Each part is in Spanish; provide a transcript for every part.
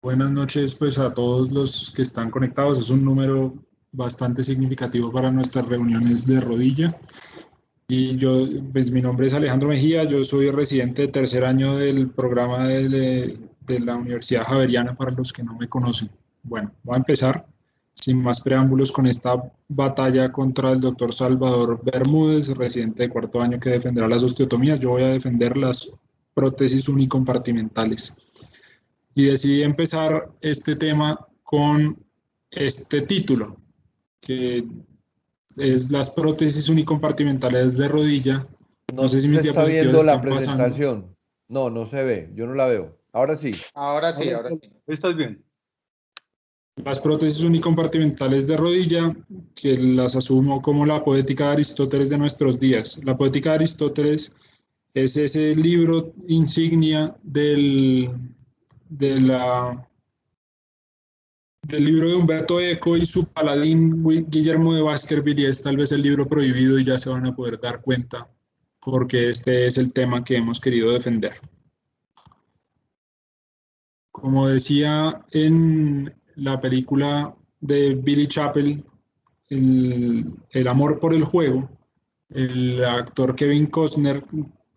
Buenas noches pues a todos los que están conectados. Es un número bastante significativo para nuestras reuniones de rodilla. Y yo, pues mi nombre es Alejandro Mejía, yo soy residente de tercer año del programa de la Universidad Javeriana para los que no me conocen. Bueno, voy a empezar sin más preámbulos con esta batalla contra el doctor Salvador Bermúdez, residente de cuarto año que defenderá las osteotomías. Yo voy a defender las prótesis unicompartimentales. Y decidí empezar este tema con este título, que es las prótesis unicompartimentales de rodilla. No No sé si mis se está diapositivas viendo la están pasando. presentación. No, no se ve. Yo no la veo. Ahora sí. Ahora sí, ahora sí. ¿Estás bien? Las prótesis unicompartimentales de rodilla, que las asumo como la poética de Aristóteles de nuestros días. La poética de Aristóteles es ese libro insignia de la del libro de Humberto Eco y su paladín Guillermo de Baskerville, y es tal vez el libro prohibido, y ya se van a poder dar cuenta porque este es el tema que hemos querido defender. Como decía en la película de Billy Chappell, el amor por el juego, el actor Kevin Costner,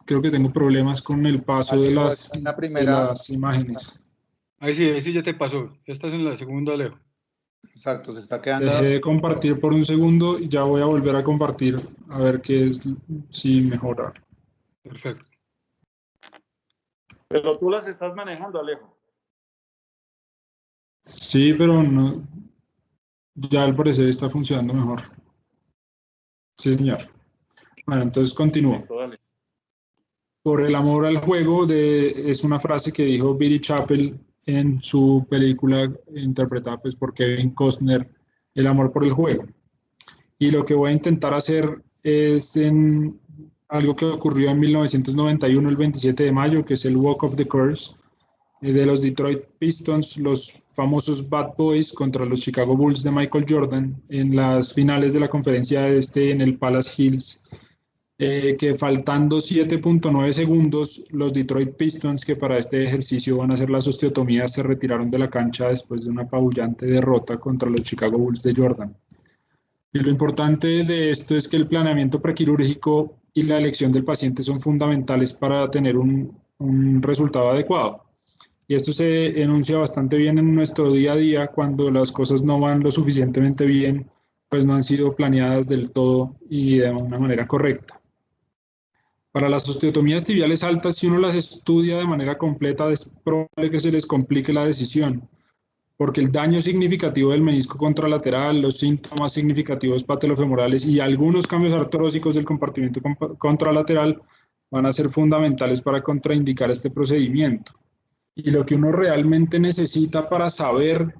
creo que tengo problemas con el paso de las imágenes. Ahí sí ya te pasó. Ya estás en la segunda, Leo. Exacto, se está quedando. Dejé de compartir por un segundo y ya voy a volver a compartir a ver qué es, si mejora. Perfecto. Pero tú las estás manejando, Alejo. Sí, pero no, ya al parecer está funcionando mejor. Sí, señor. Bueno, entonces continúo. Dale. Por el amor al juego es una frase que dijo Billy Chappell en su película interpretada pues, por Kevin Costner, El amor por el juego. Y lo que voy a intentar hacer es en algo que ocurrió en 1991, el 27 de mayo, que es el Walk of the Curse, de los Detroit Pistons, los famosos Bad Boys contra los Chicago Bulls de Michael Jordan en las finales de la conferencia en el Palace Hills, que faltando 7.9 segundos, los Detroit Pistons, que para este ejercicio van a hacer las osteotomías, se retiraron de la cancha después de una apabullante derrota contra los Chicago Bulls de Jordan. Y lo importante de esto es que el planeamiento prequirúrgico y la elección del paciente son fundamentales para tener un resultado adecuado. Y esto se enuncia bastante bien en nuestro día a día cuando las cosas no van lo suficientemente bien, pues no han sido planeadas del todo y de una manera correcta. Para las osteotomías tibiales altas, si uno las estudia de manera completa, es probable que se les complique la decisión, porque el daño significativo del menisco contralateral, los síntomas significativos patelofemorales y algunos cambios artrósicos del compartimento contralateral van a ser fundamentales para contraindicar este procedimiento. Y lo que uno realmente necesita para saber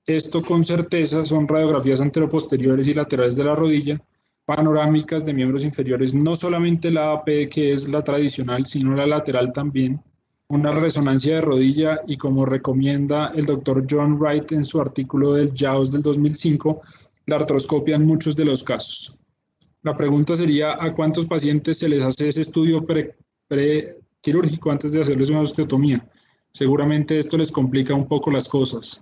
esto con certeza son radiografías anteroposteriores y laterales de la rodilla, panorámicas de miembros inferiores, no solamente la AP, que es la tradicional, sino la lateral también, una resonancia de rodilla y, como recomienda el doctor John Wright en su artículo del JAWS del 2005, la artroscopia en muchos de los casos. La pregunta sería, ¿a cuántos pacientes se les hace ese estudio prequirúrgico antes de hacerles una osteotomía? Seguramente esto les complica un poco las cosas.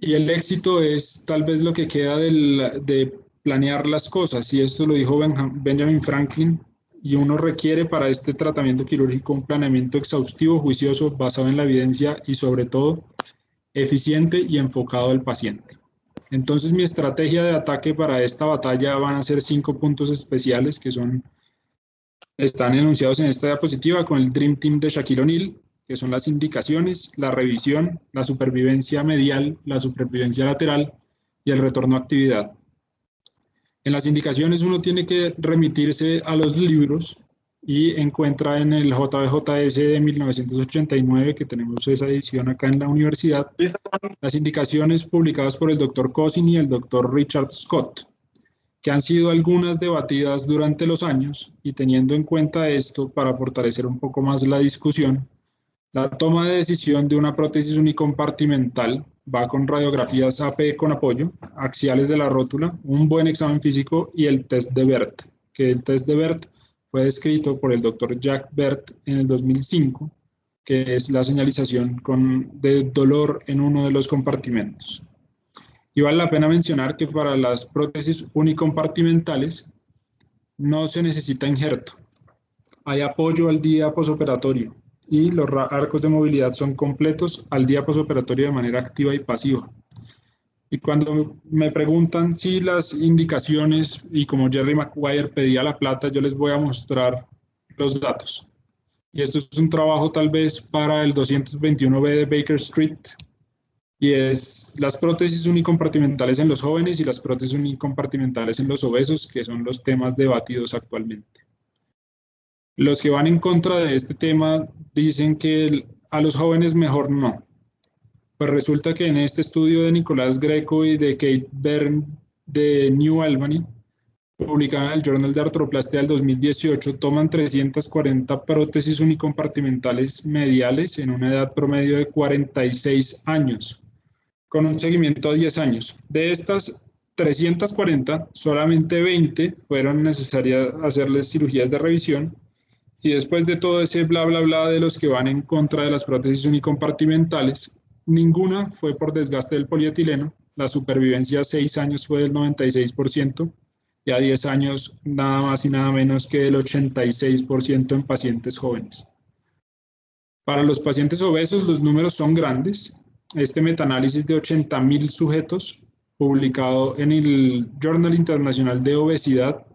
Y el éxito es tal vez lo que queda de planear las cosas, y esto lo dijo Benjamin Franklin, y uno requiere para este tratamiento quirúrgico un planeamiento exhaustivo, juicioso, basado en la evidencia y sobre todo eficiente y enfocado al paciente. Entonces mi estrategia de ataque para esta batalla van a ser 5 puntos especiales que están enunciados en esta diapositiva con el Dream Team de Shaquille O'Neal, que son las indicaciones, la revisión, la supervivencia medial, la supervivencia lateral y el retorno a actividad. En las indicaciones uno tiene que remitirse a los libros y encuentra en el JBJS de 1989, que tenemos esa edición acá en la universidad, las indicaciones publicadas por el Dr. Cousin y el Dr. Richard Scott, que han sido algunas debatidas durante los años, y teniendo en cuenta esto, para fortalecer un poco más la discusión, la toma de decisión de una prótesis unicompartimental va con radiografías AP con apoyo, axiales de la rótula, un buen examen físico y el test de BERT, que el test de BERT fue descrito por el doctor Jack BERT en el 2005, que es la señalización de dolor en uno de los compartimentos. Y vale la pena mencionar que para las prótesis unicompartimentales no se necesita injerto. Hay apoyo al día posoperatorio y los arcos de movilidad son completos al día posoperatorio de manera activa y pasiva. Y cuando me preguntan si las indicaciones, y como Jerry Maguire pedía la plata, yo les voy a mostrar los datos. Y esto es un trabajo tal vez para el 221B de Baker Street, y es las prótesis unicompartimentales en los jóvenes y las prótesis unicompartimentales en los obesos, que son los temas debatidos actualmente. Los que van en contra de este tema dicen que a los jóvenes mejor no. Pues resulta que en este estudio de Nicolás Greco y de Kate Byrne de New Albany, publicado en el Journal de Artroplastia del 2018, toman 340 prótesis unicompartimentales mediales en una edad promedio de 46 años, con un seguimiento a 10 años. De estas 340, solamente 20 fueron necesarias hacerles cirugías de revisión, y después de todo ese bla bla bla de los que van en contra de las prótesis unicompartimentales, ninguna fue por desgaste del polietileno. La supervivencia a 6 años fue del 96% y a 10 años nada más y nada menos que del 86% en pacientes jóvenes. Para los pacientes obesos los números son grandes. Este metaanálisis de 80.000 sujetos, publicado en el Journal Internacional de Obesidad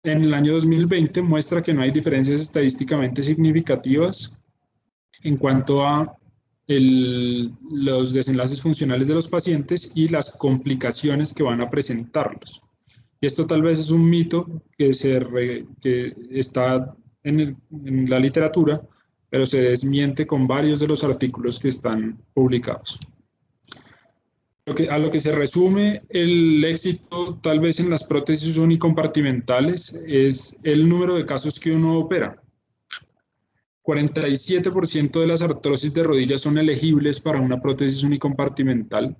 en el año 2020, muestra que no hay diferencias estadísticamente significativas en cuanto a los desenlaces funcionales de los pacientes y las complicaciones que van a presentarlos. Y esto tal vez es un mito que está en la literatura, pero se desmiente con varios de los artículos que están publicados. A lo que se resume el éxito tal vez en las prótesis unicompartimentales es el número de casos que uno opera. 47% de las artrosis de rodillas son elegibles para una prótesis unicompartimental,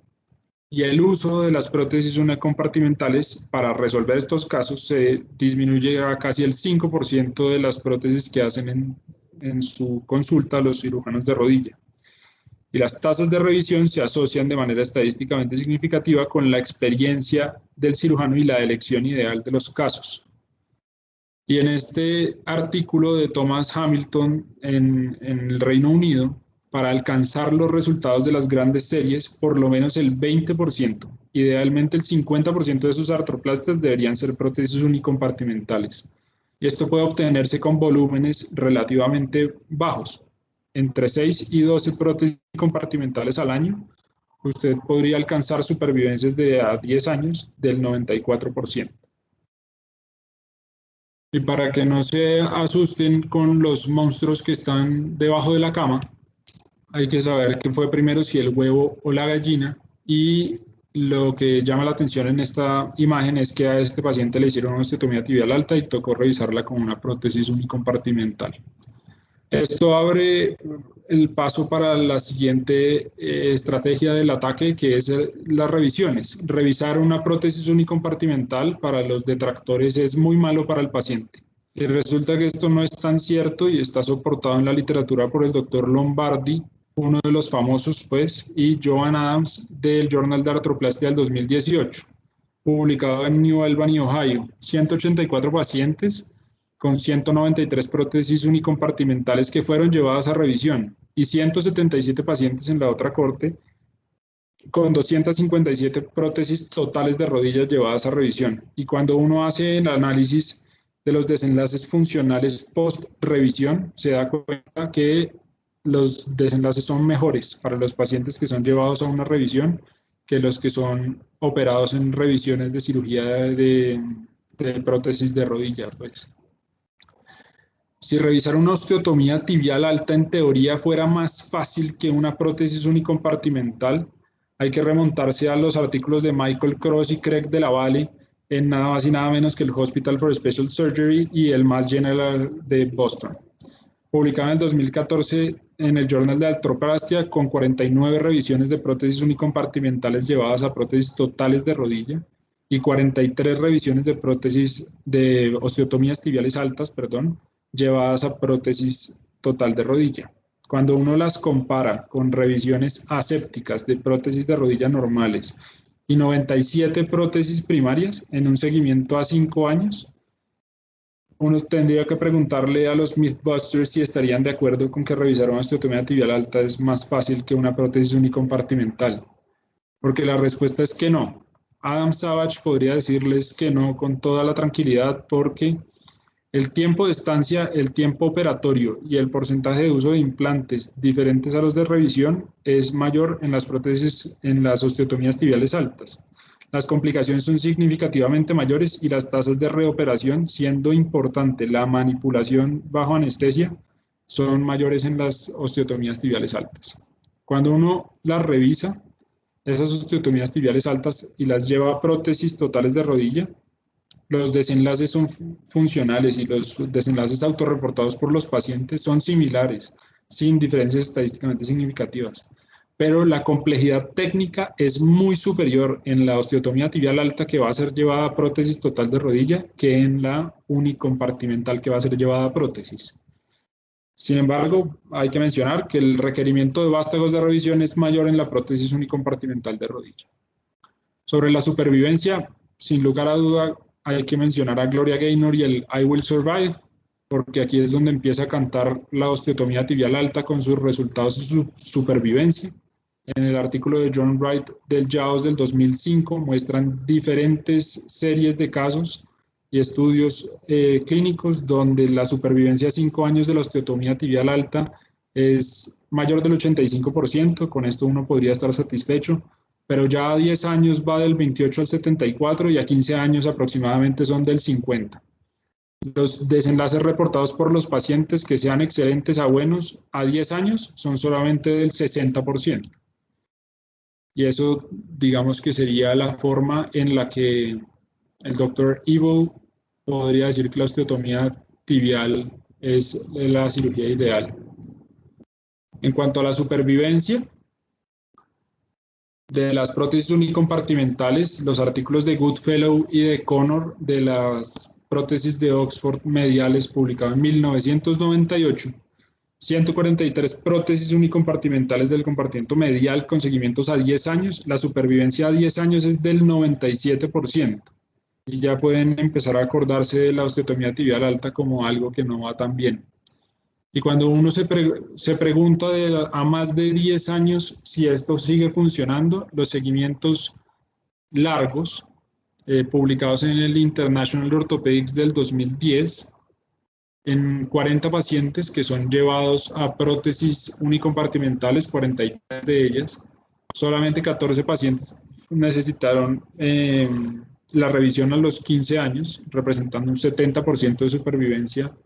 y el uso de las prótesis unicompartimentales para resolver estos casos se disminuye a casi el 5% de las prótesis que hacen en su consulta los cirujanos de rodilla. Y las tasas de revisión se asocian de manera estadísticamente significativa con la experiencia del cirujano y la elección ideal de los casos. Y en este artículo de Thomas Hamilton en el Reino Unido, para alcanzar los resultados de las grandes series, por lo menos el 20%, idealmente el 50% de sus artroplastias deberían ser prótesis unicompartimentales. Y esto puede obtenerse con volúmenes relativamente bajos, entre 6 y 12 prótesis compartimentales al año. Usted podría alcanzar supervivencias de a 10 años del 94%. Y para que no se asusten con los monstruos que están debajo de la cama, hay que saber qué fue primero, si el huevo o la gallina. Y lo que llama la atención en esta imagen es que a este paciente le hicieron una osteotomía tibial alta y tocó revisarla con una prótesis unicompartimental. Esto abre el paso para la siguiente estrategia del ataque, que es las revisiones. Revisar una prótesis unicompartimental para los detractores es muy malo para el paciente. Y resulta que esto no es tan cierto y está soportado en la literatura por el doctor Lombardi, uno de los famosos, pues, y Joan Adams del Journal de Artroplastia del 2018, publicado en New Albany, Ohio. 184 pacientes con 193 prótesis unicompartimentales que fueron llevadas a revisión, y 177 pacientes en la otra corte con 257 prótesis totales de rodillas llevadas a revisión. Y cuando uno hace el análisis de los desenlaces funcionales post-revisión, se da cuenta que los desenlaces son mejores para los pacientes que son llevados a una revisión que los que son operados en revisiones de cirugía de prótesis de rodilla, pues. Si revisar una osteotomía tibial alta en teoría fuera más fácil que una prótesis unicompartimental, hay que remontarse a los artículos de Michael Cross y Craig de la Valle en nada más y nada menos que el Hospital for Special Surgery y el Mass General de Boston. Publicado en el 2014 en el Journal de Artroplastia, con 49 revisiones de prótesis unicompartimentales llevadas a prótesis totales de rodilla y 43 revisiones de prótesis de osteotomías tibiales altas, llevadas a prótesis total de rodilla. cuando uno las compara con revisiones asépticas de prótesis de rodilla normales y 97 prótesis primarias en un seguimiento a 5 años, uno tendría que preguntarle a los Mythbusters si estarían de acuerdo con que revisar una osteotomía tibial alta es más fácil que una prótesis unicompartimental. Porque la respuesta es que no. Adam Savage podría decirles que no con toda la tranquilidad porque el tiempo de estancia, el tiempo operatorio y el porcentaje de uso de implantes diferentes a los de revisión es mayor en las prótesis, en las osteotomías tibiales altas. Las complicaciones son significativamente mayores y las tasas de reoperación, siendo importante la manipulación bajo anestesia, son mayores en las osteotomías tibiales altas. Cuando uno las revisa, esas osteotomías tibiales altas y las lleva a prótesis totales de rodilla, los desenlaces son funcionales y los desenlaces autorreportados por los pacientes son similares, sin diferencias estadísticamente significativas. Pero la complejidad técnica es muy superior en la osteotomía tibial alta que va a ser llevada a prótesis total de rodilla que en la unicompartimental que va a ser llevada a prótesis. Sin embargo, hay que mencionar que el requerimiento de vástagos de revisión es mayor en la prótesis unicompartimental de rodilla. Sobre la supervivencia, sin lugar a duda, hay que mencionar a Gloria Gaynor y el I Will Survive, porque aquí es donde empieza a cantar la osteotomía tibial alta con sus resultados y su supervivencia. En el artículo de John Wright del JAWS del 2005 muestran diferentes series de casos y estudios clínicos donde la supervivencia a 5 años de la osteotomía tibial alta es mayor del 85%, con esto uno podría estar satisfecho, pero ya a 10 años va del 28 al 74 y a 15 años aproximadamente son del 50. Los desenlaces reportados por los pacientes que sean excelentes a buenos a 10 años son solamente del 60%. Y eso, digamos que sería la forma en la que el Dr. Evil podría decir que la osteotomía tibial es la cirugía ideal. En cuanto a la supervivencia de las prótesis unicompartimentales, los artículos de Goodfellow y de Connor de las prótesis de Oxford mediales publicado en 1998, 143 prótesis unicompartimentales del compartimento medial con seguimientos a 10 años, la supervivencia a 10 años es del 97%. Y ya pueden empezar a acordarse de la osteotomía tibial alta como algo que no va tan bien. Y cuando uno se pregunta a más de 10 años si esto sigue funcionando, los seguimientos largos, publicados en el International Orthopedics del 2010, en 40 pacientes que son llevados a prótesis unicompartimentales, 43 de ellas, solamente 14 pacientes necesitaron la revisión a los 15 años, representando un 70% de supervivencia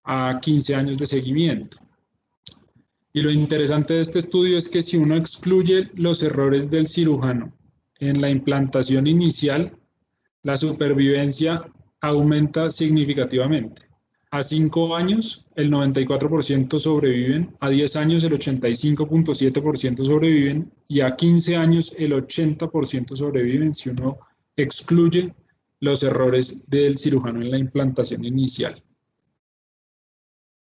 a 15 años de seguimiento. Y lo interesante de este estudio es que si uno excluye los errores del cirujano en la implantación inicial, la supervivencia aumenta significativamente. A 5 años, el 94% sobreviven, a 10 años el 85.7% sobreviven y a 15 años el 80% sobreviven si uno excluye los errores del cirujano en la implantación inicial.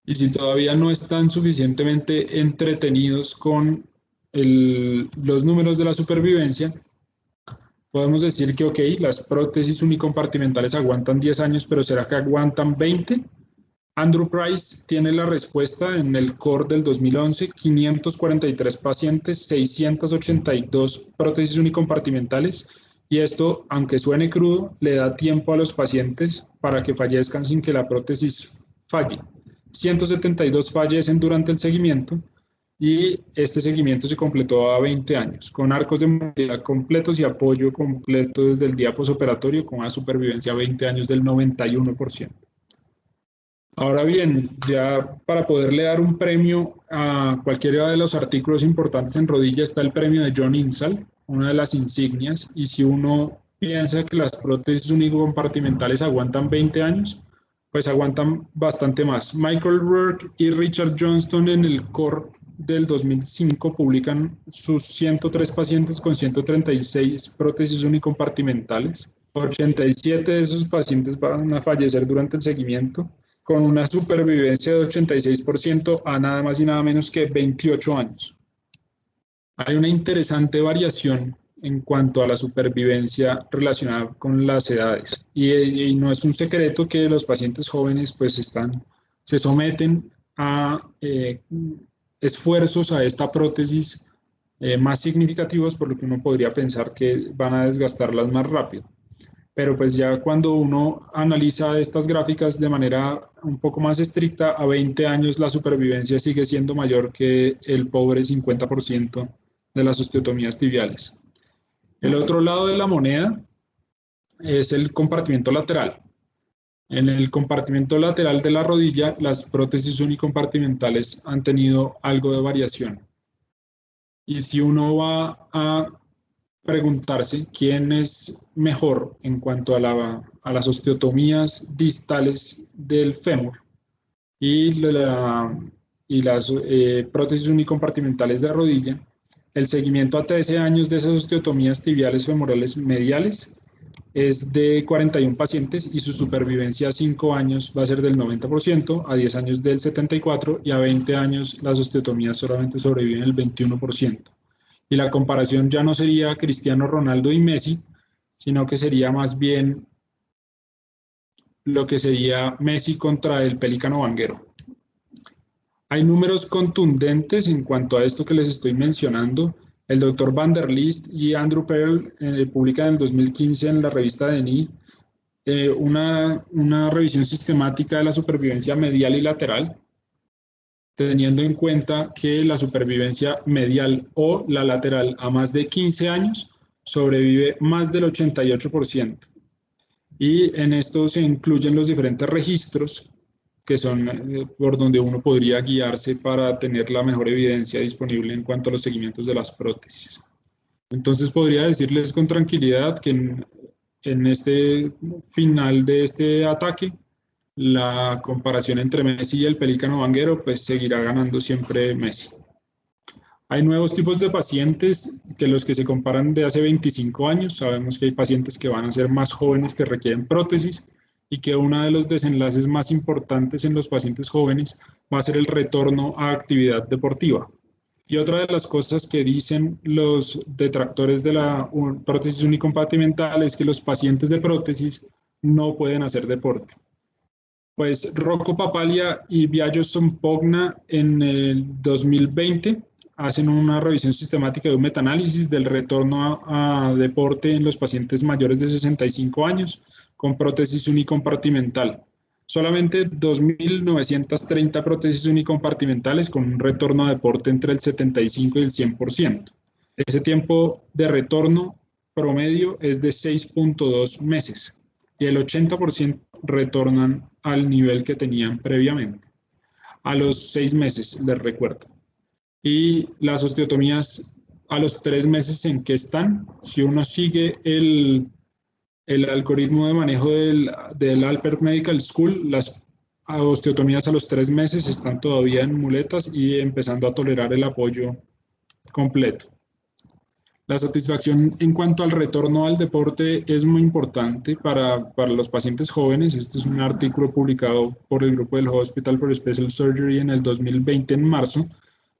Y si todavía no están suficientemente entretenidos con los números de la supervivencia, podemos decir que, ok, las prótesis unicompartimentales aguantan 10 años, pero ¿será que aguantan 20? Andrew Price tiene la respuesta en el CORE del 2011, 543 pacientes, 682 prótesis unicompartimentales, y esto, aunque suene crudo, le da tiempo a los pacientes para que fallezcan sin que la prótesis falle. 172 fallecen durante el seguimiento y este seguimiento se completó a 20 años, con arcos de movilidad completos y apoyo completo desde el día posoperatorio, con una supervivencia a 20 años del 91%. Ahora bien, ya para poderle dar un premio a cualquiera de los artículos importantes en rodilla está el premio de John Insall, una de las insignias, y si uno piensa que las prótesis unicompartimentales aguantan 20 años, pues aguantan bastante más. Michael Rourke y Richard Johnston en el CORE del 2005 publican sus 103 pacientes con 136 prótesis unicompartimentales. 87 de esos pacientes van a fallecer durante el seguimiento con una supervivencia de 86% a nada más y nada menos que 28 años. Hay una interesante variación en cuanto a la supervivencia relacionada con las edades. Y no es un secreto que los pacientes jóvenes pues se someten a esfuerzos a esta prótesis más significativos, por lo que uno podría pensar que van a desgastarlas más rápido. Pero pues ya cuando uno analiza estas gráficas de manera un poco más estricta, a 20 años la supervivencia sigue siendo mayor que el pobre 50% de las osteotomías tibiales. El otro lado de la moneda es el compartimento lateral. En el compartimento lateral de la rodilla, las prótesis unicompartimentales han tenido algo de variación. Y si uno va a preguntarse quién es mejor en cuanto a las osteotomías distales del fémur y las prótesis unicompartimentales de rodilla, el seguimiento a 13 años de esas osteotomías tibiales femorales mediales es de 41 pacientes y su supervivencia a 5 años va a ser del 90%, a 10 años del 74% y a 20 años las osteotomías solamente sobreviven el 21%. Y la comparación ya no sería Cristiano Ronaldo y Messi, sino que sería más bien lo que sería Messi contra el Pelícano Vanguero. Hay números contundentes en cuanto a esto que les estoy mencionando. El doctor Van der List y Andrew Pearl publican en el 2015 en la revista DNI una revisión sistemática de la supervivencia medial y lateral, teniendo en cuenta que la supervivencia medial o la lateral a más de 15 años sobrevive más del 88%. Y en esto se incluyen los diferentes registros que son por donde uno podría guiarse para tener la mejor evidencia disponible en cuanto a los seguimientos de las prótesis. Entonces podría decirles con tranquilidad que en este final de este ataque, la comparación entre Messi y el Pelícano Vanguero pues seguirá ganando siempre Messi. Hay nuevos tipos de pacientes que los que se comparan de hace 25 años. Sabemos que hay pacientes que van a ser más jóvenes que requieren prótesis y que uno de los desenlaces más importantes en los pacientes jóvenes va a ser el retorno a actividad deportiva. Y otra de las cosas que dicen los detractores de la prótesis unicompartimental es que los pacientes de prótesis no pueden hacer deporte. Pues Rocco Papalia y Biagio Sompogna en el 2020 hacen una revisión sistemática de un metaanálisis del retorno a deporte en los pacientes mayores de 65 años con prótesis unicompartimental. Solamente 2.930 prótesis unicompartimentales con un retorno a deporte entre el 75 y el 100%. Ese tiempo de retorno promedio es de 6.2 meses y el 80% retornan al nivel que tenían previamente. A los 6 meses, les recuerdo. Y las osteotomías a los 3 meses en que están, si uno sigue el algoritmo de manejo del Alpert Medical School, las osteotomías a los 3 meses están todavía en muletas y empezando a tolerar el apoyo completo. La satisfacción en cuanto al retorno al deporte es muy importante para los pacientes jóvenes. Este es un artículo publicado por el grupo del Hospital for Special Surgery en el 2020 en marzo,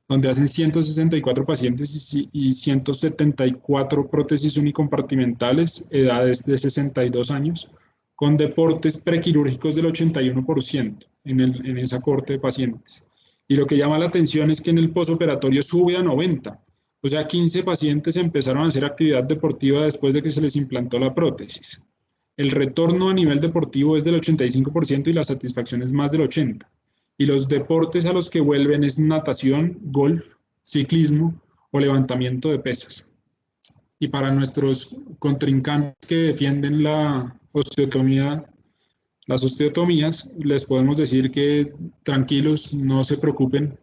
donde hacen 164 pacientes y 174 prótesis unicompartimentales, edades de 62 años, con deportes prequirúrgicos del 81% en esa cohorte de pacientes. Y lo que llama la atención es que en el posoperatorio sube a 90. O sea, 15 pacientes empezaron a hacer actividad deportiva después de que se les implantó la prótesis. El retorno a nivel deportivo es del 85% y la satisfacción es más del 80%. Y los deportes a los que vuelven es natación, golf, ciclismo o levantamiento de pesas. Y para nuestros contrincantes que defienden las osteotomías, les podemos decir que tranquilos, no se preocupen,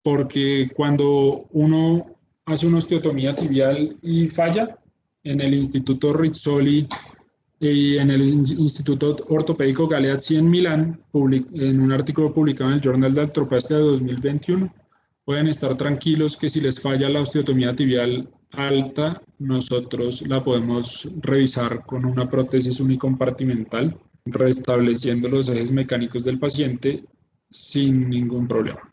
porque cuando uno hace una osteotomía tibial y falla, en el Instituto Rizzoli y en el Instituto Ortopédico Galeazzi en Milán, en un artículo publicado en el Journal de Artroplastia de 2021, pueden estar tranquilos que si les falla la osteotomía tibial alta, nosotros la podemos revisar con una prótesis unicompartimental restableciendo los ejes mecánicos del paciente sin ningún problema.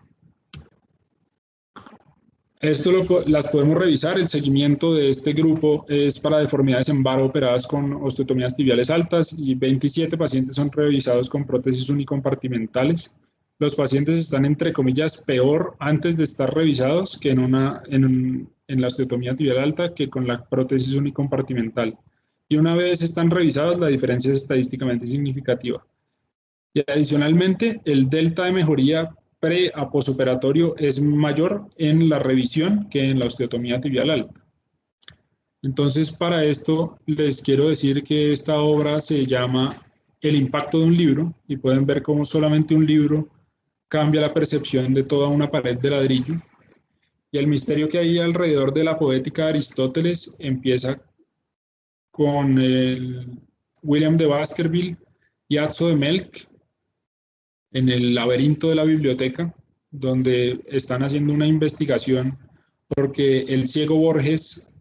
Las podemos revisar. El seguimiento de este grupo es para deformidades en varo operadas con osteotomías tibiales altas y 27 pacientes son revisados con prótesis unicompartimentales. Los pacientes están, entre comillas, peor antes de estar revisados que en la osteotomía tibial alta que con la prótesis unicompartimental. Y una vez están revisados, la diferencia es estadísticamente significativa. Y adicionalmente, el delta de mejoría pre a posoperatorio es mayor en la revisión que en la osteotomía tibial alta. Entonces, para esto les quiero decir que esta obra se llama El impacto de un libro, y pueden ver cómo solamente un libro cambia la percepción de toda una pared de ladrillo. Y el misterio que hay alrededor de la poética de Aristóteles empieza con William de Baskerville y Atzo de Melk en el laberinto de la biblioteca, donde están haciendo una investigación porque el ciego Borges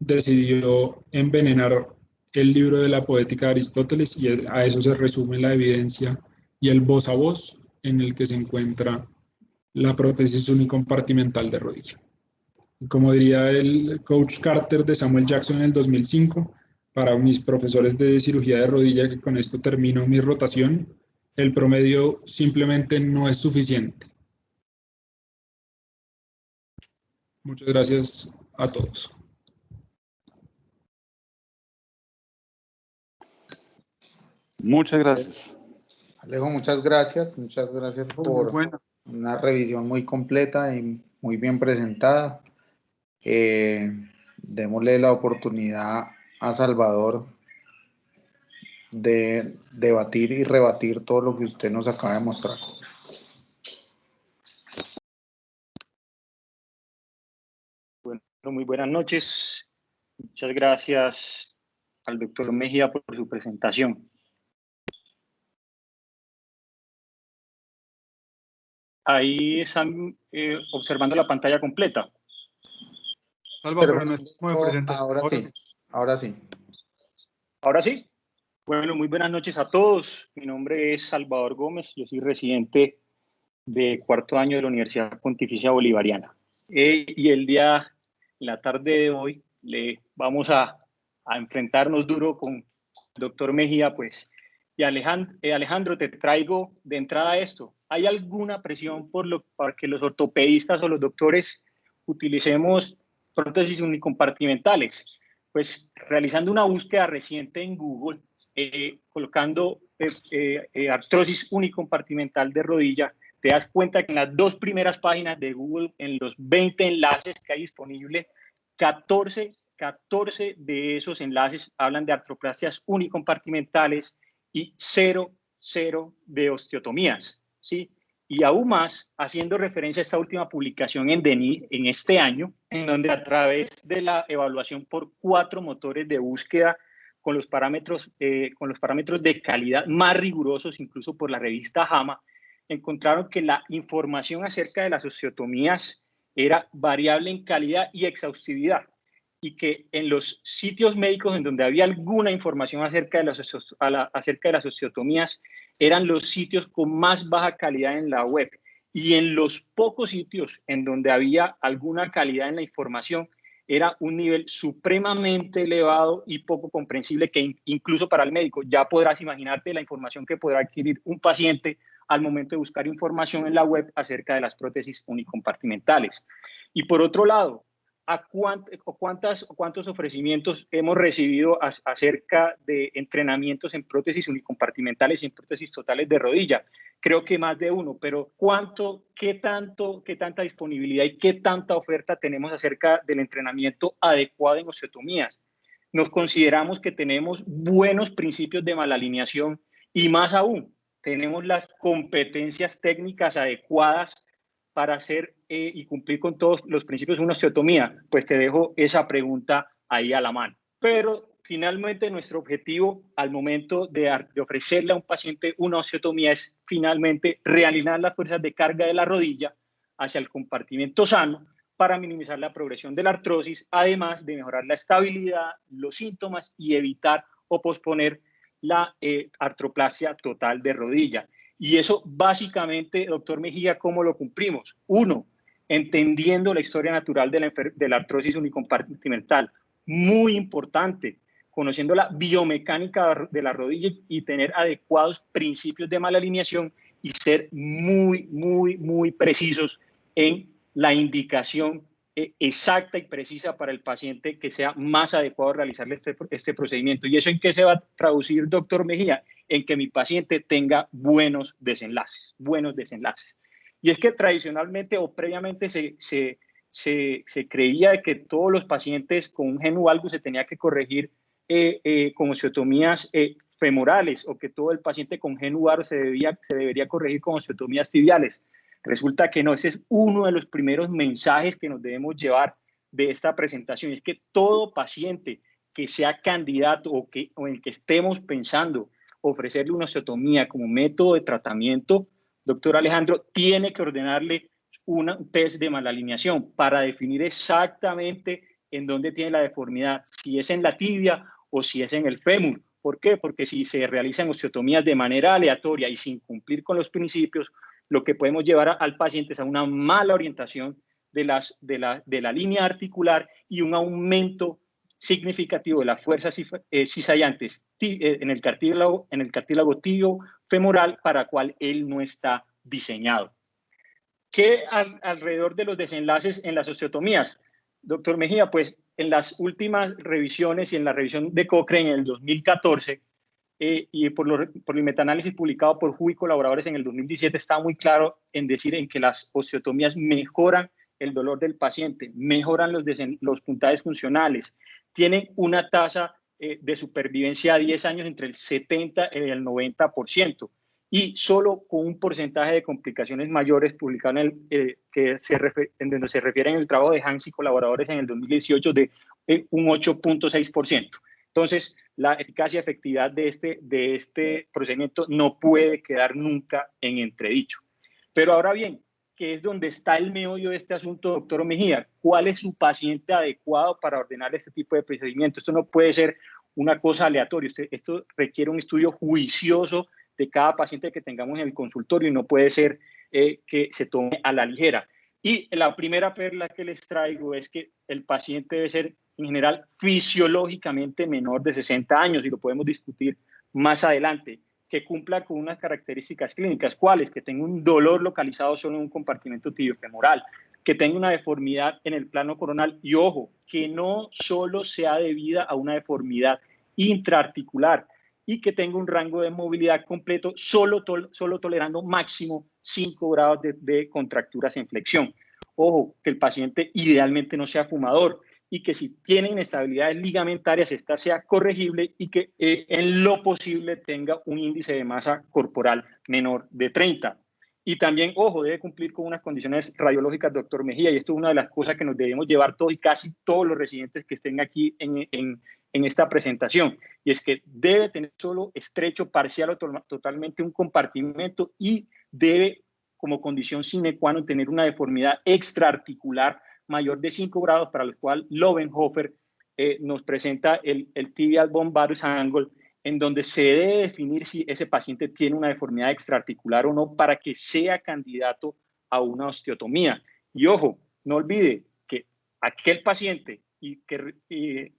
decidió envenenar el libro de la poética de Aristóteles, y a eso se resume la evidencia y el voz a voz en el que se encuentra la prótesis unicompartimental de rodilla. Y como diría el coach Carter de Samuel Jackson en el 2005, para mis profesores de cirugía de rodilla, que con esto termino mi rotación, el promedio simplemente no es suficiente. Muchas gracias a todos. Muchas gracias. Alejo, muchas gracias. Muchas gracias por una revisión muy completa y muy bien presentada. Démosle la oportunidad a Salvador de debatir y rebatir todo lo que usted nos acaba de mostrar. Bueno, muy buenas noches. Muchas gracias al doctor Mejía por su presentación. Ahí están observando la pantalla completa. Salva, pero no es como presenta. Ahora sí, ahora sí. ¿Ahora sí? Bueno, muy buenas noches a todos. Mi nombre es Salvador Gómez. Yo soy residente de cuarto año de la Universidad Pontificia Bolivariana. Y la tarde de hoy, vamos a enfrentarnos duro con el doctor Mejía, pues. Y Alejandro, te traigo de entrada esto. ¿Hay alguna presión para que los ortopedistas o los doctores utilicemos prótesis unicompartimentales? Pues realizando una búsqueda reciente en Google, colocando artrosis unicompartimental de rodilla, te das cuenta que en las dos primeras páginas de Google, en los 20 enlaces que hay disponibles, 14 de esos enlaces hablan de artroplastias unicompartimentales y 0 de osteotomías, ¿sí? Y aún más, haciendo referencia a esta última publicación en DENI en este año, en donde a través de la evaluación por 4 motores de búsqueda con los parámetros de calidad más rigurosos, incluso por la revista JAMA, encontraron que la información acerca de las osteotomías era variable en calidad y exhaustividad, y que en los sitios médicos en donde había alguna información acerca de las osteotomías eran los sitios con más baja calidad en la web, y en los pocos sitios en donde había alguna calidad en la información era un nivel supremamente elevado y poco comprensible, que incluso para el médico. Ya podrás imaginarte la información que podrá adquirir un paciente al momento de buscar información en la web acerca de las prótesis unicompartimentales. Y por otro lado, ¿cuántos ofrecimientos hemos recibido acerca de entrenamientos en prótesis unicompartimentales y en prótesis totales de rodilla? Creo que más de uno, pero qué tanta disponibilidad y qué tanta oferta tenemos acerca del entrenamiento adecuado en osteotomías? Nos consideramos que tenemos buenos principios de malalineación, y más aún, tenemos las competencias técnicas adecuadas para hacer y cumplir con todos los principios de una osteotomía. Pues te dejo esa pregunta ahí a la mano. Pero finalmente nuestro objetivo al momento de ofrecerle a un paciente una osteotomía es finalmente realinear las fuerzas de carga de la rodilla hacia el compartimento sano para minimizar la progresión de la artrosis, además de mejorar la estabilidad, los síntomas y evitar o posponer la artroplasia total de rodilla. Y eso básicamente, doctor Mejía, ¿cómo lo cumplimos? Uno, entendiendo la historia natural de la artrosis unicompartimental. Muy importante, conociendo la biomecánica de la rodilla y tener adecuados principios de malalineación y ser muy precisos en la indicación exacta y precisa para el paciente que sea más adecuado realizarle este procedimiento. ¿Y eso en qué se va a traducir, doctor Mejía? En que mi paciente tenga buenos desenlaces. Y es que tradicionalmente o previamente se creía que todos los pacientes con un genu valgus se tenía que corregir con osteotomías femorales, o que todo el paciente con genu valgus se debería corregir con osteotomías tibiales. Resulta que no. Ese es uno de los primeros mensajes que nos debemos llevar de esta presentación. Es que todo paciente que sea candidato o en el que estemos pensando ofrecerle una osteotomía como método de tratamiento, doctor Alejandro, tiene que ordenarle un test de malalineación para definir exactamente en dónde tiene la deformidad, si es en la tibia o si es en el fémur. ¿Por qué? Porque si se realizan osteotomías de manera aleatoria y sin cumplir con los principios, lo que podemos llevar al paciente es a una mala orientación de la línea articular y un aumento significativo de las fuerzas cizallantes en el cartílago tibio femoral, para cual él no está diseñado. ¿Qué alrededor de los desenlaces en las osteotomías? Doctor Mejía, pues en las últimas revisiones y en la revisión de Cochrane en el 2014 y por el metaanálisis publicado por Hu y colaboradores en el 2017, está muy claro en decir en que las osteotomías mejoran el dolor del paciente, mejoran los puntajes funcionales, tienen una tasa de supervivencia a 10 años entre el 70 y el 90%, y solo con un porcentaje de complicaciones mayores publicado en donde se refiere en el trabajo de Hans y colaboradores en el 2018 de un 8.6%. Entonces, la eficacia y efectividad de este procedimiento no puede quedar nunca en entredicho. Pero ahora bien, que es donde está el meollo de este asunto, doctor Mejía, ¿cuál es su paciente adecuado para ordenar este tipo de procedimiento? Esto no puede ser una cosa aleatoria, esto requiere un estudio juicioso de cada paciente que tengamos en el consultorio y no puede ser que se tome a la ligera. Y la primera perla que les traigo es que el paciente debe ser en general fisiológicamente menor de 60 años, y lo podemos discutir más adelante, que cumpla con unas características clínicas. ¿Cuáles? Que tenga un dolor localizado solo en un compartimento tibiofemoral, que tenga una deformidad en el plano coronal y, ojo, que no solo sea debida a una deformidad intraarticular, y que tenga un rango de movilidad completo solo tolerando máximo 5 grados de contracturas en flexión. Ojo, que el paciente idealmente no sea fumador, y que si tiene inestabilidades ligamentarias, esta sea corregible, y que en lo posible tenga un índice de masa corporal menor de 30. Y también, ojo, debe cumplir con unas condiciones radiológicas, doctor Mejía, y esto es una de las cosas que nos debemos llevar todos y casi todos los residentes que estén aquí en esta presentación, y es que debe tener solo estrecho, parcial o totalmente un compartimento, y debe, como condición sine qua non, tener una deformidad extraarticular mayor de 5 grados, para lo cual Lovenhofer nos presenta el tibial bone varus angle, en donde se debe definir si ese paciente tiene una deformidad extraarticular o no para que sea candidato a una osteotomía. Y ojo, no olvide que aquel paciente y que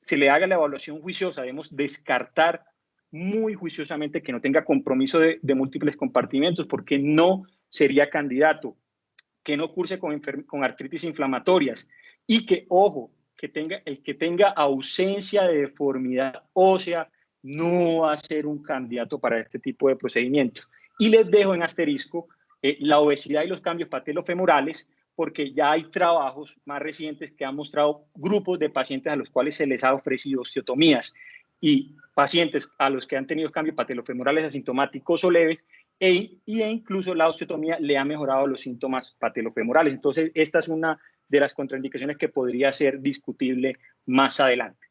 se le haga la evaluación juiciosa, debemos descartar muy juiciosamente que no tenga compromiso de múltiples compartimentos, porque no sería candidato, que no curse con artritis inflamatorias, y que, ojo, el que tenga ausencia de deformidad ósea no va a ser un candidato para este tipo de procedimientos. Y les dejo en asterisco la obesidad y los cambios patelofemorales, porque ya hay trabajos más recientes que han mostrado grupos de pacientes a los cuales se les ha ofrecido osteotomías, y pacientes a los que han tenido cambios patelofemorales asintomáticos o leves, e incluso la osteotomía le ha mejorado los síntomas patelofemorales. Entonces, esta es una de las contraindicaciones que podría ser discutible más adelante.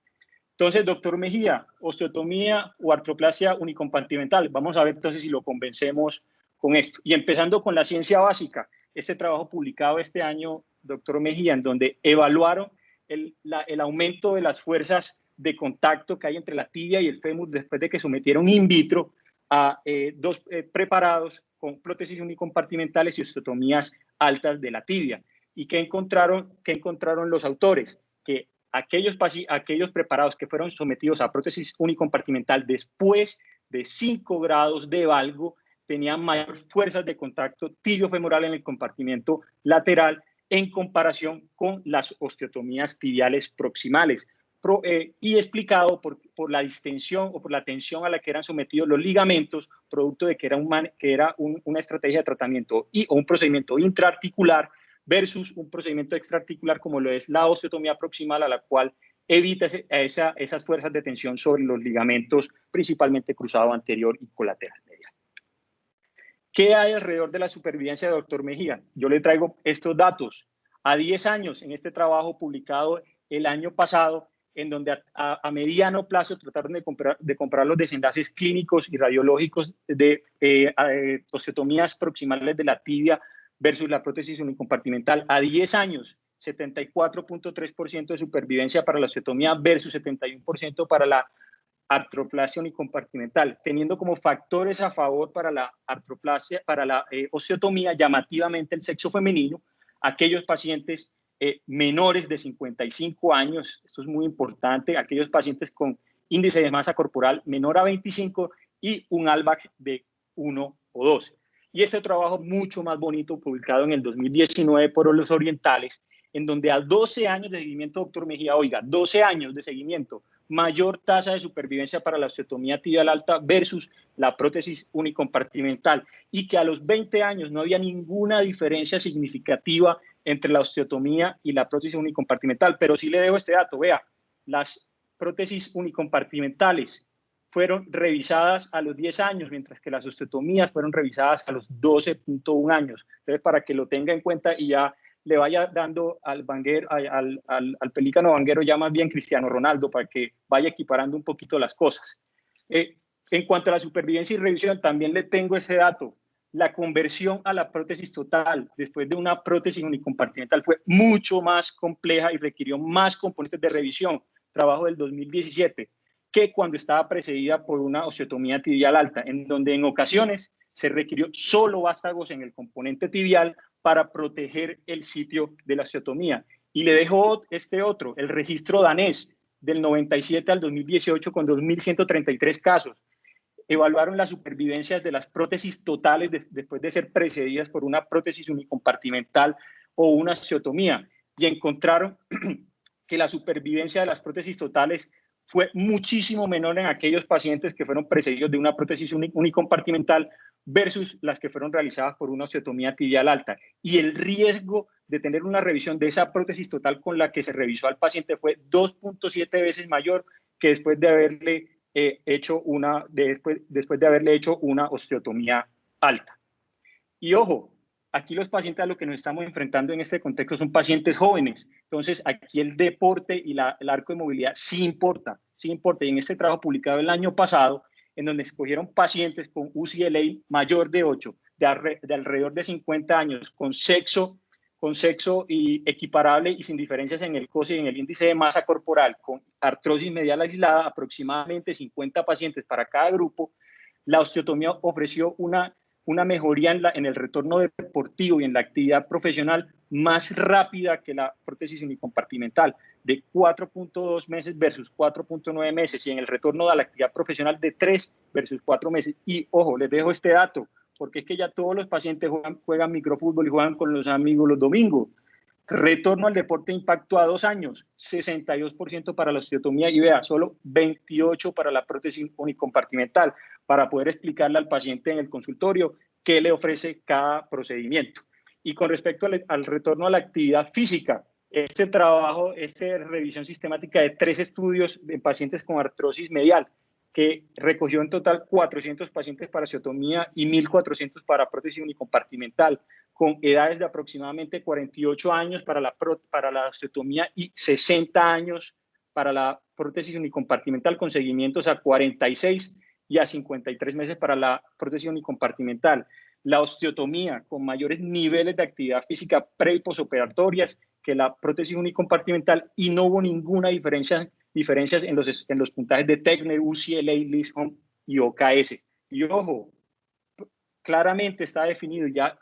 Entonces, doctor Mejía, osteotomía o artroplasia unicompartimental. Vamos a ver entonces si lo convencemos con esto. Y empezando con la ciencia básica, este trabajo publicado este año, doctor Mejía, en donde evaluaron el aumento de las fuerzas de contacto que hay entre la tibia y el fémur después de que sometieron in vitro a dos preparados con prótesis unicompartimentales y osteotomías altas de la tibia. ¿Y qué encontraron los autores? Que aquellos preparados que fueron sometidos a prótesis unicompartimental después de 5 grados de valgo tenían mayor fuerzas de contacto tibio-femoral en el compartimento lateral en comparación con las osteotomías tibiales proximales. Y explicado por la distensión o por la tensión a la que eran sometidos los ligamentos, producto de que era una estrategia de tratamiento o un procedimiento intraarticular versus un procedimiento extraarticular como lo es la osteotomía proximal, a la cual evita esas fuerzas de tensión sobre los ligamentos, principalmente cruzado anterior y colateral medial. ¿Qué hay alrededor de la supervivencia de Dr. Mejía? Yo le traigo estos datos. A 10 años, en este trabajo publicado el año pasado, en donde a mediano plazo trataron de comparar los desenlaces clínicos y radiológicos de osteotomías proximales de la tibia versus la prótesis unicompartimental. A 10 años, 74.3% de supervivencia para la osteotomía versus 71% para la artroplasia unicompartimental, teniendo como factores a favor para la artroplasia, para la osteotomía, llamativamente el sexo femenino, aquellos pacientes menores de 55 años, esto es muy importante, aquellos pacientes con índice de masa corporal menor a 25 y un ALBAC de 1 o 2. Y este trabajo mucho más bonito, publicado en el 2019 por los orientales, en donde a 12 años de seguimiento, doctor Mejía, oiga, 12 años de seguimiento, mayor tasa de supervivencia para la osteotomía tibial alta versus la prótesis unicompartimental, y que a los 20 años no había ninguna diferencia significativa entre la osteotomía y la prótesis unicompartimental. Pero sí le debo este dato, vea, las prótesis unicompartimentales fueron revisadas a los 10 años, mientras que las osteotomías fueron revisadas a los 12.1 años. Entonces, para que lo tenga en cuenta y ya le vaya dando al pelícano vanguero ya más bien Cristiano Ronaldo, para que vaya equiparando un poquito las cosas. En cuanto a la supervivencia y revisión, también le tengo ese dato. La conversión a la prótesis total después de una prótesis unicompartimental fue mucho más compleja y requirió más componentes de revisión, trabajo del 2017, que cuando estaba precedida por una osteotomía tibial alta, en donde en ocasiones se requirió solo vástagos en el componente tibial para proteger el sitio de la osteotomía. Y le dejo este otro, el registro danés del 97 al 2018 con 2.133 casos. Evaluaron las supervivencias de las prótesis totales después de ser precedidas por una prótesis unicompartimental o una osteotomía, y encontraron que la supervivencia de las prótesis totales fue muchísimo menor en aquellos pacientes que fueron precedidos de una prótesis unicompartimental versus las que fueron realizadas por una osteotomía tibial alta. Y el riesgo de tener una revisión de esa prótesis total con la que se revisó al paciente fue 2.7 veces mayor que después de haberle después de haberle hecho una osteotomía alta. Y ojo, aquí los pacientes a los que nos estamos enfrentando en este contexto son pacientes jóvenes. Entonces, aquí el deporte y el arco de movilidad sí importa, sí importa. Y en este trabajo publicado el año pasado, en donde escogieron pacientes con UCLA mayor de 8, de alrededor de 50 años, con sexo y equiparable y sin diferencias en el COSI y en el índice de masa corporal, con artrosis medial aislada, aproximadamente 50 pacientes para cada grupo, la osteotomía ofreció una mejoría en el retorno deportivo y en la actividad profesional más rápida que la prótesis unicompartimental, de 4.2 meses versus 4.9 meses, y en el retorno a la actividad profesional de 3 versus 4 meses. Y ojo, les dejo este dato, porque es que ya todos los pacientes juegan microfútbol y juegan con los amigos los domingos. Retorno al deporte impacto a 2 años, 62% para la osteotomía y vea, solo 28% para la prótesis unicompartimental, para poder explicarle al paciente en el consultorio qué le ofrece cada procedimiento. Y con respecto al retorno a la actividad física, este trabajo, esta revisión sistemática de 3 estudios de pacientes con artrosis medial, que recogió en total 400 pacientes para osteotomía y 1.400 para prótesis unicompartimental, con edades de aproximadamente 48 años para la osteotomía y 60 años para la prótesis unicompartimental, con seguimientos a 46 y a 53 meses para la prótesis unicompartimental. La osteotomía con mayores niveles de actividad física pre y posoperatorias que la prótesis unicompartimental, y no hubo ninguna diferencia diferencias en los puntajes de Techner, UCLA, Lipscomb y OKS. Y ojo, claramente está definido, ya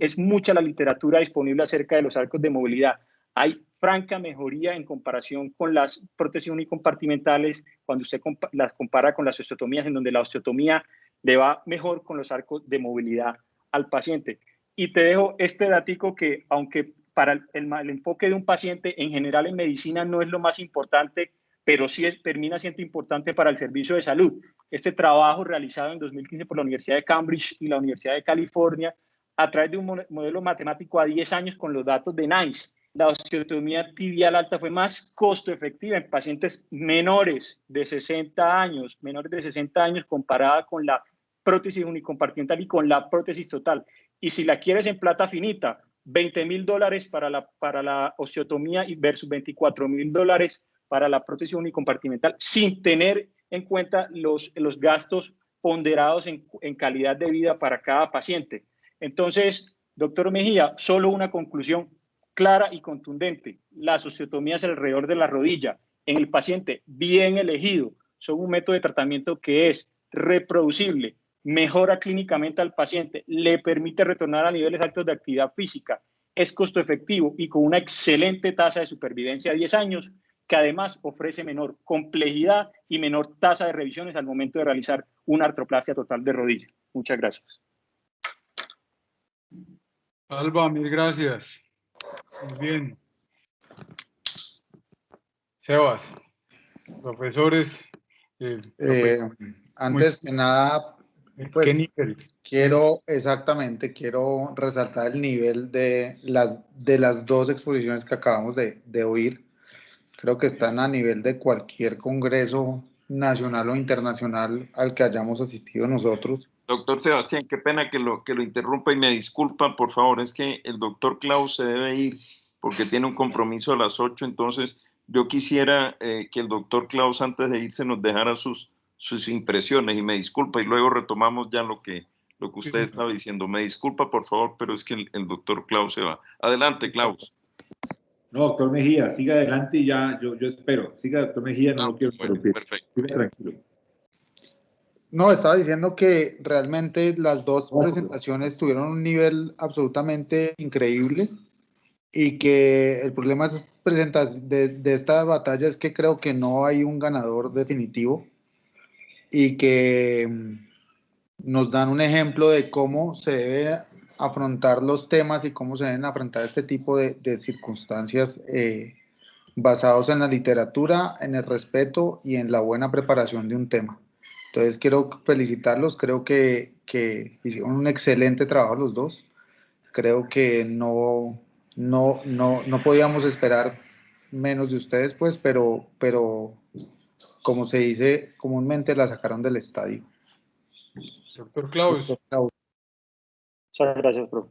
es mucha la literatura disponible acerca de los arcos de movilidad. Hay franca mejoría en comparación con las prótesis unicompartimentales cuando usted las compara con las osteotomías, en donde la osteotomía le va mejor con los arcos de movilidad al paciente. Y te dejo este datico que, aunque para el enfoque de un paciente en general en medicina no es lo más importante, pero sí termina siendo importante para el servicio de salud. Este trabajo realizado en 2015 por la Universidad de Cambridge y la Universidad de California a través de un modelo matemático a 10 años con los datos de NICE. La osteotomía tibial alta fue más costo efectiva en pacientes menores de 60 años, comparada con la prótesis unicompartimental y con la prótesis total. Y si la quieres en plata finita, $20,000 para la osteotomía versus $24,000 para la prótesis unicompartimental, sin tener en cuenta los gastos ponderados en calidad de vida para cada paciente. Entonces, doctor Mejía, solo una conclusión clara y contundente. Las osteotomías alrededor de la rodilla en el paciente bien elegido son un método de tratamiento que es reproducible, mejora clínicamente al paciente, le permite retornar a niveles altos de actividad física, es costo efectivo y con una excelente tasa de supervivencia a 10 años, que además ofrece menor complejidad y menor tasa de revisiones al momento de realizar una artroplastia total de rodilla. Muchas gracias. Alba, mil gracias. Muy bien. Sebas, profesores. Antes que nada, pues, ¿qué nivel? quiero resaltar el nivel de las dos exposiciones que acabamos de oír. Creo que están a nivel de cualquier congreso nacional o internacional al que hayamos asistido nosotros. Doctor Sebastián, qué pena que lo interrumpa y me disculpa, por favor, es que el doctor Klaus se debe ir porque tiene un compromiso a las 8, entonces yo quisiera que el doctor Klaus antes de irse nos dejara sus impresiones y me disculpa y luego retomamos ya lo que usted estaba diciendo. Me disculpa, por favor, pero es que el doctor Klaus se va. Adelante, Klaus. No, doctor Mejía, siga adelante y ya, yo espero. Siga, doctor Mejía, no lo quiero interrumpir. Perfecto. Siga tranquilo. No, estaba diciendo que realmente las dos presentaciones tuvieron un nivel absolutamente increíble y que el problema de esta batalla es que creo que no hay un ganador definitivo y que nos dan un ejemplo de cómo se debe afrontar los temas y cómo se deben afrontar este tipo de circunstancias basados en la literatura, en el respeto y en la buena preparación de un tema. Entonces quiero felicitarlos, creo que hicieron un excelente trabajo los dos. Creo que no podíamos esperar menos de ustedes, pues, pero como se dice comúnmente, la sacaron del estadio. Doctor Klaus. Muchas gracias, profe.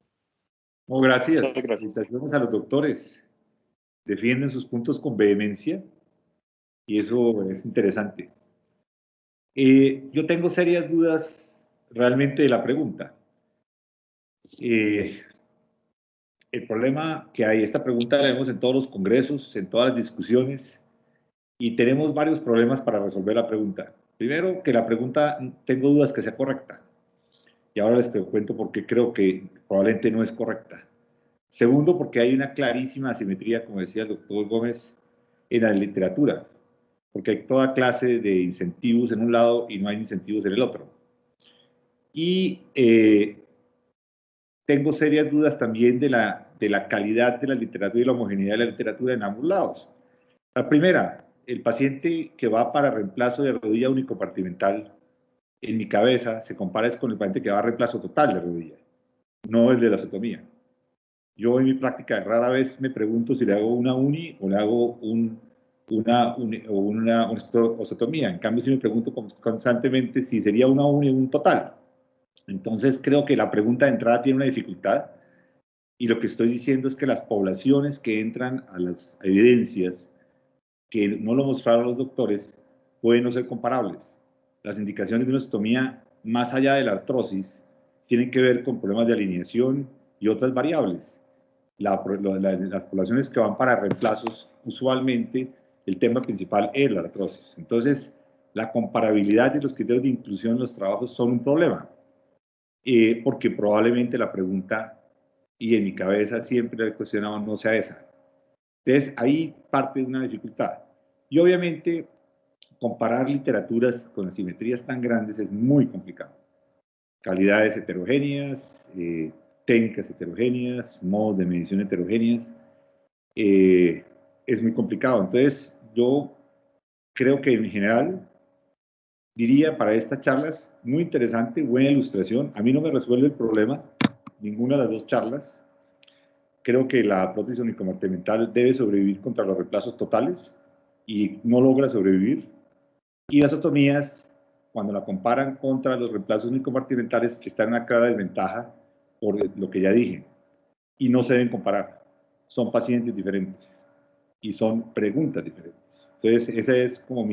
No, gracias. Muchas gracias. Felicitaciones a los doctores. Defienden sus puntos con vehemencia y eso es interesante. Yo tengo serias dudas realmente de la pregunta. El problema que hay, esta pregunta la vemos en todos los congresos, en todas las discusiones, y tenemos varios problemas para resolver la pregunta. Primero, que la pregunta, tengo dudas que sea correcta. Y ahora les cuento por qué creo que probablemente no es correcta. Segundo, porque hay una clarísima asimetría, como decía el doctor Gómez, en la literatura. Porque hay toda clase de incentivos en un lado y no hay incentivos en el otro. Y tengo serias dudas también de la calidad de la literatura y la homogeneidad de la literatura en ambos lados. La primera, el paciente que va para reemplazo de rodilla unicompartimental, en mi cabeza se compara con el paciente que va a reemplazo total de rodilla, no el de la osteotomía. Yo en mi práctica rara vez me pregunto si le hago una uni o le hago una osteotomía. En cambio, sí me pregunto constantemente si sería una uni o un total. Entonces, creo que la pregunta de entrada tiene una dificultad y lo que estoy diciendo es que las poblaciones que entran a las evidencias, que no lo mostraron los doctores, pueden no ser comparables. Las indicaciones de una osteotomía, más allá de la artrosis, tienen que ver con problemas de alineación y otras variables. Las poblaciones que van para reemplazos, usualmente el tema principal es la artrosis. Entonces, la comparabilidad de los criterios de inclusión en los trabajos son un problema, porque probablemente la pregunta, y en mi cabeza siempre la he cuestionado, no sea esa. Entonces, ahí parte de una dificultad. Y obviamente, comparar literaturas con asimetrías tan grandes es muy complicado. Calidades heterogéneas, técnicas heterogéneas, modos de medición heterogéneas, es muy complicado. Entonces, yo creo que en general diría para estas charlas, muy interesante, buena ilustración. A mí no me resuelve el problema, ninguna de las dos charlas. Creo que la prótesis unicompartimental debe sobrevivir contra los reemplazos totales y no logra sobrevivir. Y las otomías, cuando la comparan contra los reemplazos unicompartimentales, están en una clara desventaja por lo que ya dije. Y no se deben comparar. Son pacientes diferentes y son preguntas diferentes. Entonces, esa es como mi